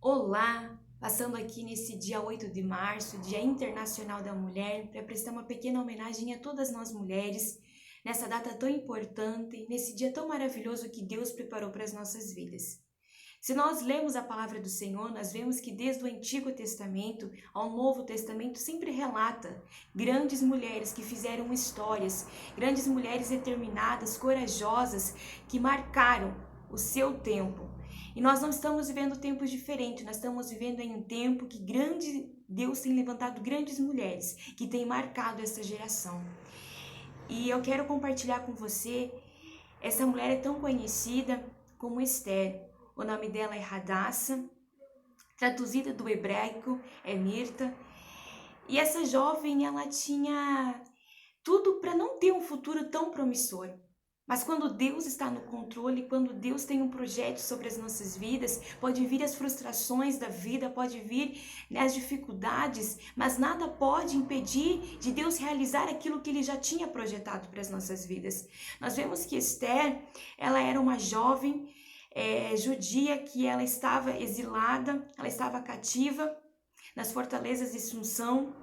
Olá! Passando aqui nesse dia 8 de março, Dia Internacional da Mulher, para prestar uma pequena homenagem a todas nós mulheres, nessa data tão importante, nesse dia tão maravilhoso que Deus preparou para as nossas vidas. Se nós lemos a palavra do Senhor, nós vemos que desde o Antigo Testamento ao Novo Testamento sempre relata grandes mulheres que fizeram histórias, grandes mulheres determinadas, corajosas, que marcaram o seu tempo. E nós não estamos vivendo tempos diferentes, nós estamos vivendo em um tempo que Deus tem levantado grandes mulheres que têm marcado essa geração. E eu quero compartilhar com você, essa mulher é tão conhecida como Esther. O nome dela é Hadassah, traduzida do hebraico é Mirta. E essa jovem, ela tinha tudo para não ter um futuro tão promissor. Mas quando Deus está no controle, quando Deus tem um projeto sobre as nossas vidas, pode vir as frustrações da vida, pode vir, as dificuldades, mas nada pode impedir de Deus realizar aquilo que Ele já tinha projetado para as nossas vidas. Nós vemos que Esther, ela era uma jovem judia que ela estava exilada, ela estava cativa nas fortalezas de Sunsão,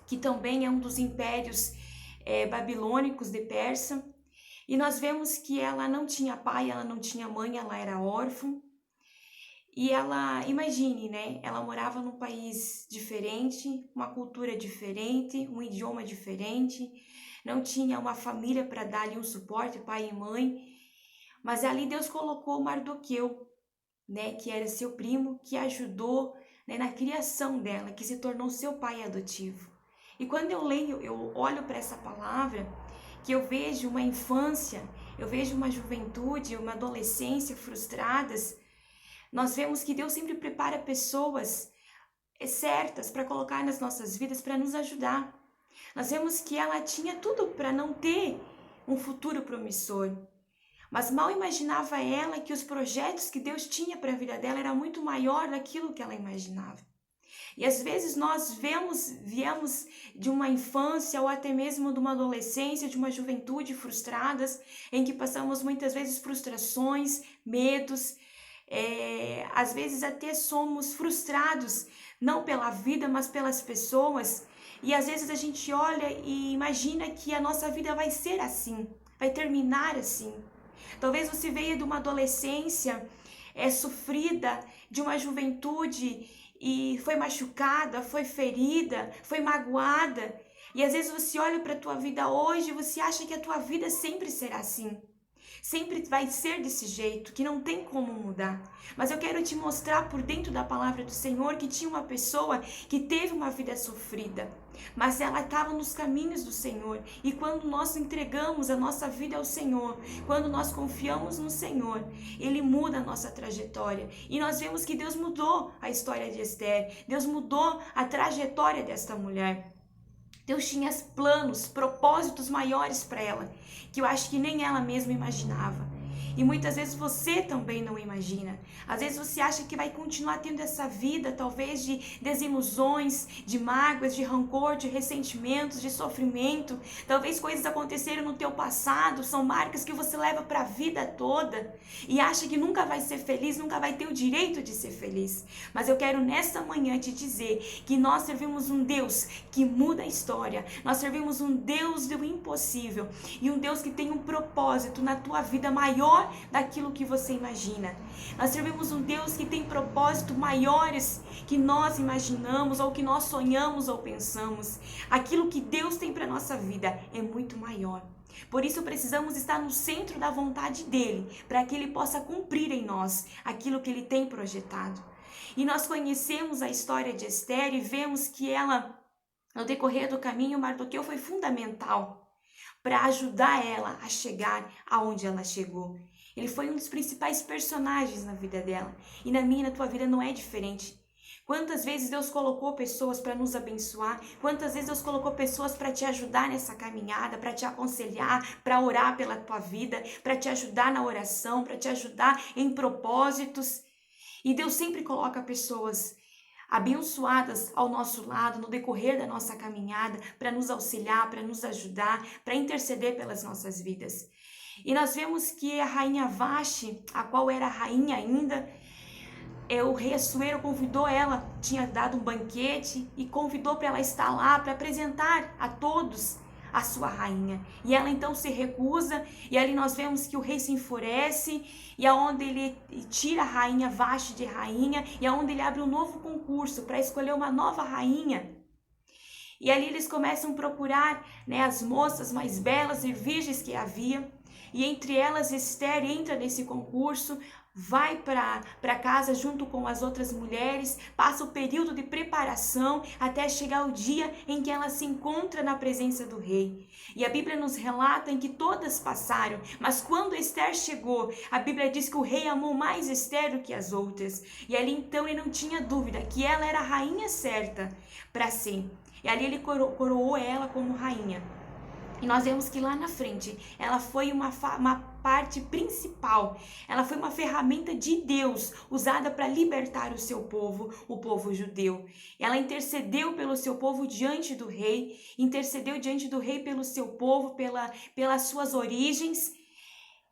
que também é um dos impérios babilônicos de Persa. E nós vemos que ela não tinha pai, ela não tinha mãe, ela era órfã. E ela, imagine, né? Ela morava num país diferente, uma cultura diferente, um idioma diferente, não tinha uma família para dar-lhe um suporte, pai e mãe. Mas ali Deus colocou Mardoqueu, né? Que era seu primo, que ajudou, né, na criação dela, que se tornou seu pai adotivo. E quando eu leio, eu olho para essa palavra, que eu vejo uma infância, eu vejo uma juventude, uma adolescência frustradas, nós vemos que Deus sempre prepara pessoas certas para colocar nas nossas vidas para nos ajudar. Nós vemos que ela tinha tudo para não ter um futuro promissor, mas mal imaginava ela que os projetos que Deus tinha para a vida dela era muito maior daquilo que ela imaginava. E às vezes nós viemos de uma infância ou até mesmo de uma adolescência, de uma juventude frustradas, em que passamos muitas vezes frustrações, medos, às vezes até somos frustrados, não pela vida, mas pelas pessoas. E às vezes a gente olha e imagina que a nossa vida vai ser assim, vai terminar assim. Talvez você veio de uma adolescência sofrida, de uma juventude e foi machucada, foi ferida, foi magoada. E às vezes você olha para a tua vida hoje e você acha que a tua vida sempre será assim. Sempre vai ser desse jeito, que não tem como mudar. Mas eu quero te mostrar por dentro da palavra do Senhor que tinha uma pessoa que teve uma vida sofrida, mas ela estava nos caminhos do Senhor. E quando nós entregamos a nossa vida ao Senhor, quando nós confiamos no Senhor, Ele muda a nossa trajetória. E nós vemos que Deus mudou a história de Esther, Deus mudou a trajetória desta mulher. Deus tinha planos, propósitos maiores para ela, que eu acho que nem ela mesma imaginava. E muitas vezes você também não imagina. Às vezes você acha que vai continuar tendo essa vida, talvez de desilusões, de mágoas, de rancor, de ressentimentos, de sofrimento. Talvez coisas aconteceram no teu passado, são marcas que você leva para a vida toda e acha que nunca vai ser feliz, nunca vai ter o direito de ser feliz. Mas eu quero nesta manhã te dizer que nós servimos um Deus que muda a história. Nós servimos um Deus do impossível e um Deus que tem um propósito na tua vida maior daquilo que você imagina. Nós servimos um Deus que tem propósitos maiores que nós imaginamos ou que nós sonhamos ou pensamos. Aquilo que Deus tem para nossa vida é muito maior. Por isso precisamos estar no centro da vontade dele, para que ele possa cumprir em nós aquilo que ele tem projetado. E nós conhecemos a história de Esther e vemos que ela, no decorrer do caminho, Mardoqueu foi fundamental para ajudar ela a chegar aonde ela chegou. Ele foi um dos principais personagens na vida dela. E na minha e na tua vida não é diferente. Quantas vezes Deus colocou pessoas para nos abençoar? Quantas vezes Deus colocou pessoas para te ajudar nessa caminhada, para te aconselhar, para orar pela tua vida, para te ajudar na oração, para te ajudar em propósitos? E Deus sempre coloca pessoas abençoadas ao nosso lado no decorrer da nossa caminhada para nos auxiliar, para nos ajudar, para interceder pelas nossas vidas. E nós vemos que a rainha Vaste, a qual era rainha ainda, o rei Assuero convidou ela, tinha dado um banquete e convidou para ela estar lá, para apresentar a todos a sua rainha. E ela então se recusa, e ali nós vemos que o rei se enfurece, e aonde ele tira a rainha Vashti de rainha, e aonde ele abre um novo concurso para escolher uma nova rainha. E ali eles começam a procurar, né, as moças mais belas e virgens que havia, e entre elas Esther entra nesse concurso, vai para casa junto com as outras mulheres, passa o período de preparação até chegar o dia em que ela se encontra na presença do rei. E a Bíblia nos relata em que todas passaram, mas quando Esther chegou, a Bíblia diz que o rei amou mais Esther do que as outras. E ali então ele não tinha dúvida que ela era a rainha certa para si. E ali ele coroou ela como rainha. E nós vemos que lá na frente, ela foi uma parte principal, ela foi uma ferramenta de Deus, usada para libertar o seu povo, o povo judeu. Ela intercedeu pelo seu povo diante do rei, intercedeu diante do rei pelo seu povo, pelas suas origens,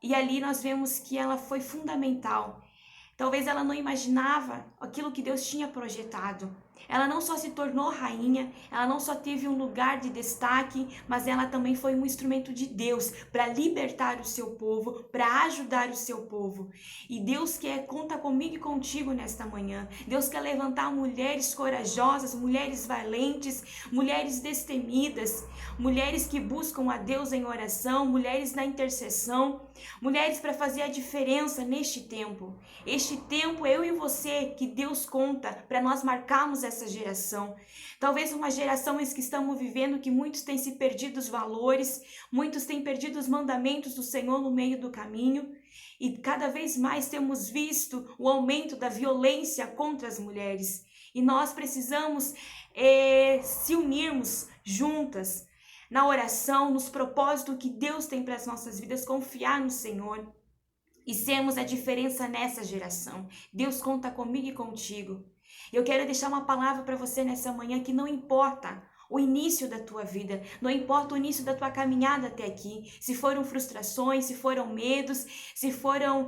e ali nós vemos que ela foi fundamental. Talvez ela não imaginava aquilo que Deus tinha projetado. Ela não só se tornou rainha, ela não só teve um lugar de destaque, mas ela também foi um instrumento de Deus para libertar o seu povo, para ajudar o seu povo. E Deus conta comigo e contigo nesta manhã. Deus quer levantar mulheres corajosas, mulheres valentes, mulheres destemidas, mulheres que buscam a Deus em oração, mulheres na intercessão, mulheres para fazer a diferença neste tempo. Este tempo, eu e você, que Deus conta para nós marcarmos essa geração. Talvez uma geração em que estamos vivendo que muitos têm se perdido os valores, muitos têm perdido os mandamentos do Senhor no meio do caminho, e cada vez mais temos visto o aumento da violência contra as mulheres. E nós precisamos se unirmos juntas na oração, nos propósitos que Deus tem para as nossas vidas, confiar no Senhor e sermos a diferença nessa geração. Deus conta comigo e contigo. Eu quero deixar uma palavra para você nessa manhã que não importa o início da tua vida, não importa o início da tua caminhada até aqui, se foram frustrações, se foram medos, se foram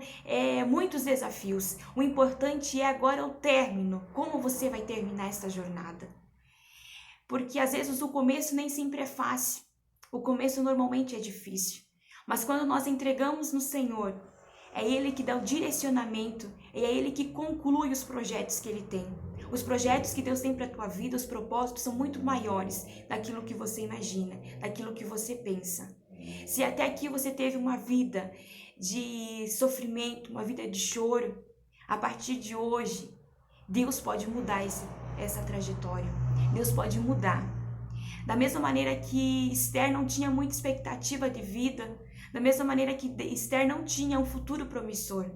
muitos desafios. O importante é agora o término, como você vai terminar essa jornada. Porque às vezes o começo nem sempre é fácil, o começo normalmente é difícil, mas quando nós entregamos no Senhor, é Ele que dá o direcionamento, é Ele que conclui os projetos que Ele tem. Os projetos que Deus tem para a tua vida, os propósitos são muito maiores daquilo que você imagina, daquilo que você pensa. Se até aqui você teve uma vida de sofrimento, uma vida de choro, a partir de hoje, Deus pode mudar essa trajetória. Deus pode mudar. Da mesma maneira que Esther não tinha muita expectativa de vida, da mesma maneira que Esther não tinha um futuro promissor,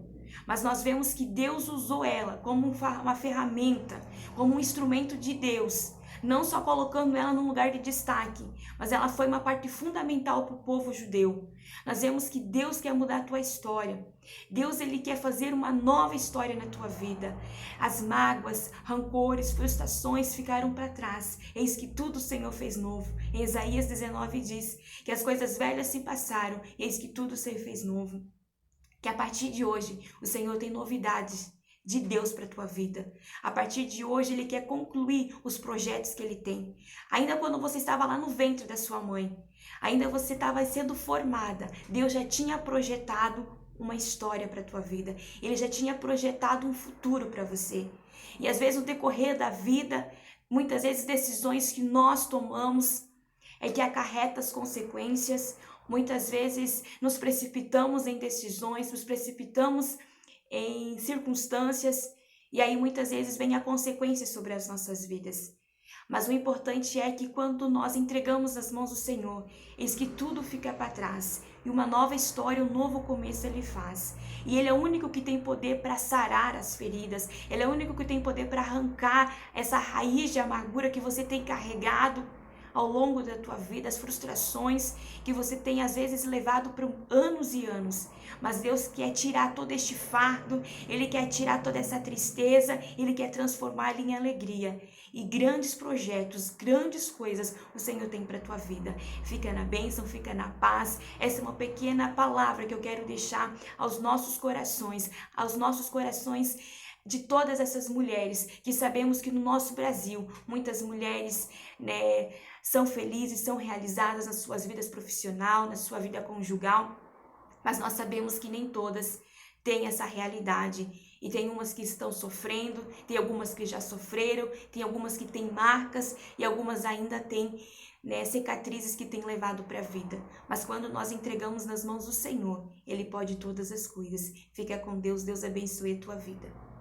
mas nós vemos que Deus usou ela como uma ferramenta, como um instrumento de Deus, não só colocando ela num lugar de destaque, mas ela foi uma parte fundamental para o povo judeu. Nós vemos que Deus quer mudar a tua história. Deus, Ele quer fazer uma nova história na tua vida. As mágoas, rancores, frustrações ficaram para trás. Eis que tudo o Senhor fez novo. Em Isaías 19 diz que as coisas velhas se passaram, eis que tudo se fez novo. Que a partir de hoje o Senhor tem novidades de Deus para a tua vida. A partir de hoje Ele quer concluir os projetos que Ele tem. Ainda quando você estava lá no ventre da sua mãe, ainda você estava sendo formada, Deus já tinha projetado uma história para a tua vida. Ele já tinha projetado um futuro para você. E às vezes no decorrer da vida, muitas vezes decisões que nós tomamos que acarreta as consequências. Muitas vezes nos precipitamos em decisões, nos precipitamos em circunstâncias, e aí muitas vezes vem a consequência sobre as nossas vidas. Mas o importante é que quando nós entregamos nas mãos do Senhor, eis que tudo fica para trás, e uma nova história, um novo começo Ele faz. E Ele é o único que tem poder para sarar as feridas, Ele é o único que tem poder para arrancar essa raiz de amargura que você tem carregado ao longo da tua vida, as frustrações que você tem às vezes levado por anos e anos. Mas Deus quer tirar todo este fardo, Ele quer tirar toda essa tristeza, Ele quer transformá-la em alegria. E grandes projetos, grandes coisas o Senhor tem para a tua vida. Fica na bênção, fica na paz. Essa é uma pequena palavra que eu quero deixar aos nossos corações de todas essas mulheres, que sabemos que no nosso Brasil, muitas mulheres, né, são felizes, são realizadas nas suas vidas profissionais, na sua vida conjugal, mas nós sabemos que nem todas têm essa realidade. E tem umas que estão sofrendo, tem algumas que já sofreram, tem algumas que têm marcas e algumas ainda têm, né, cicatrizes que têm levado para a vida. Mas quando nós entregamos nas mãos do Senhor, Ele pode todas as coisas. Fica com Deus, Deus abençoe a tua vida.